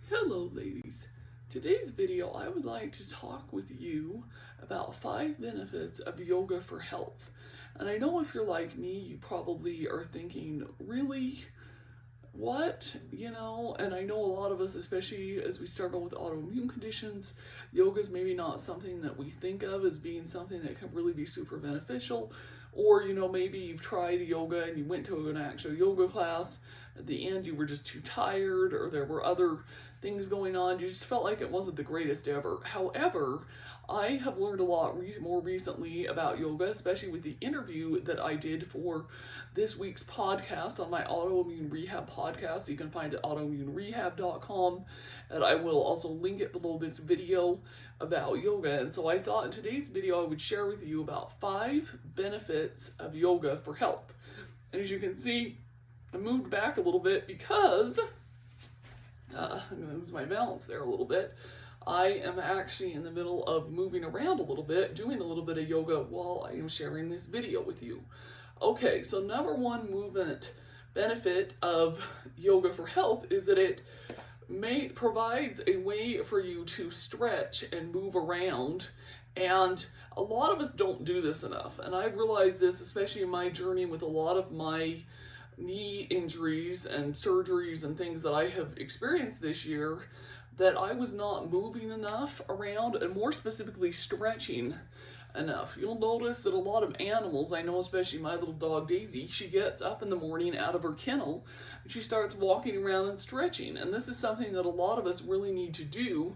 Hello ladies. Today's video I would like to talk with you about 5 benefits of yoga for health. And I know if you're like me, you probably are thinking, really? What? And I know a lot of us, especially as we struggle with autoimmune conditions, yoga is maybe not something that we think of as being something that can really be super beneficial. Or, maybe you've tried yoga and you went to an actual yoga class. At the end, you were just too tired, or there were other things going on. You just felt like it wasn't the greatest ever. However, I have learned a lot more recently about yoga, especially with the interview that I did for this week's podcast on my autoimmune rehab podcast. You can find it at autoimmunerehab.com, and I will also link it below this video about yoga. And so I thought in today's video I would share with you about 5 benefits of yoga for health. And as you can see, I moved back a little bit because I'm going to lose my balance there a little bit. I am actually in the middle of moving around a little bit, doing a little bit of yoga while I am sharing this video with you. Okay, so number one movement benefit of yoga for health is that it provides a way for you to stretch and move around. And a lot of us don't do this enough. And I've realized this, especially in my journey with a lot of my knee injuries and surgeries and things that I have experienced this year, that I was not moving enough around, and more specifically stretching enough. You'll notice that a lot of animals, I know especially my little dog Daisy, she gets up in the morning out of her kennel and she starts walking around and stretching. And this is something that a lot of us really need to do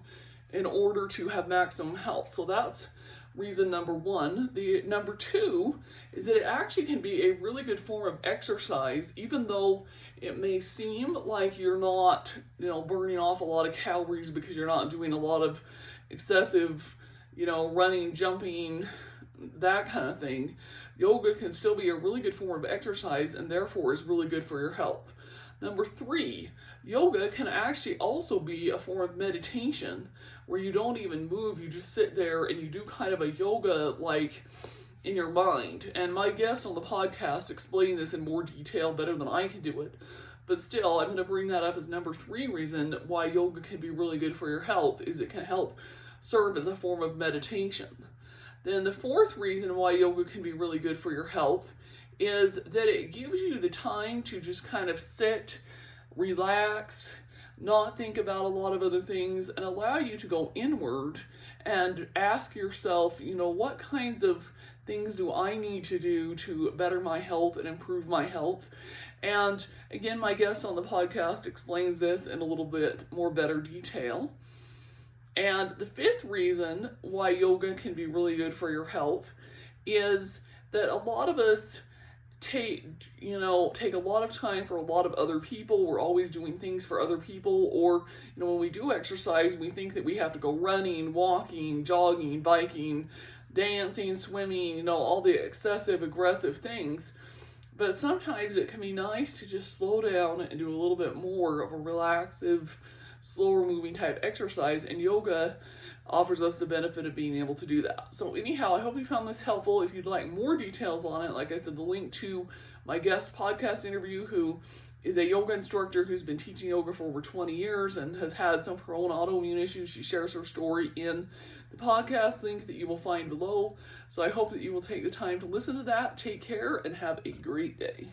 in order to have maximum health. So that's reason number one. The number two is that it actually can be a really good form of exercise, even though it may seem like you're not, burning off a lot of calories because you're not doing a lot of excessive, running, jumping, that kind of thing. Yoga can still be a really good form of exercise and therefore is really good for your health. Number 3, yoga can actually also be a form of meditation where you don't even move, you just sit there and you do kind of a yoga like in your mind. And my guest on the podcast explained this in more detail better than I can do it. But still, I'm going to bring that up as number 3 reason why yoga can be really good for your health, is it can help serve as a form of meditation. Then the 4th reason why yoga can be really good for your health is that it gives you the time to just kind of sit, relax, not think about a lot of other things, and allow you to go inward and ask yourself, what kinds of things do I need to do to better my health and improve my health? And again, my guest on the podcast explains this in a little bit more better detail. And the 5th reason why yoga can be really good for your health is that a lot of us take a lot of time for a lot of other people. We're always doing things for other people, or when we do exercise, we think that we have to go running, walking, jogging, biking, dancing, swimming, all the excessive aggressive things. But sometimes it can be nice to just slow down and do a little bit more of a relaxive, slower moving type exercise, and yoga offers us the benefit of being able to do that. So anyhow, I hope you found this helpful. If you'd like more details on it, like I said, the link to my guest podcast interview, who is a yoga instructor who's been teaching yoga for over 20 years and has had some of her own autoimmune issues. She shares her story in the podcast link that you will find below. So I hope that you will take the time to listen to that. Take care and have a great day.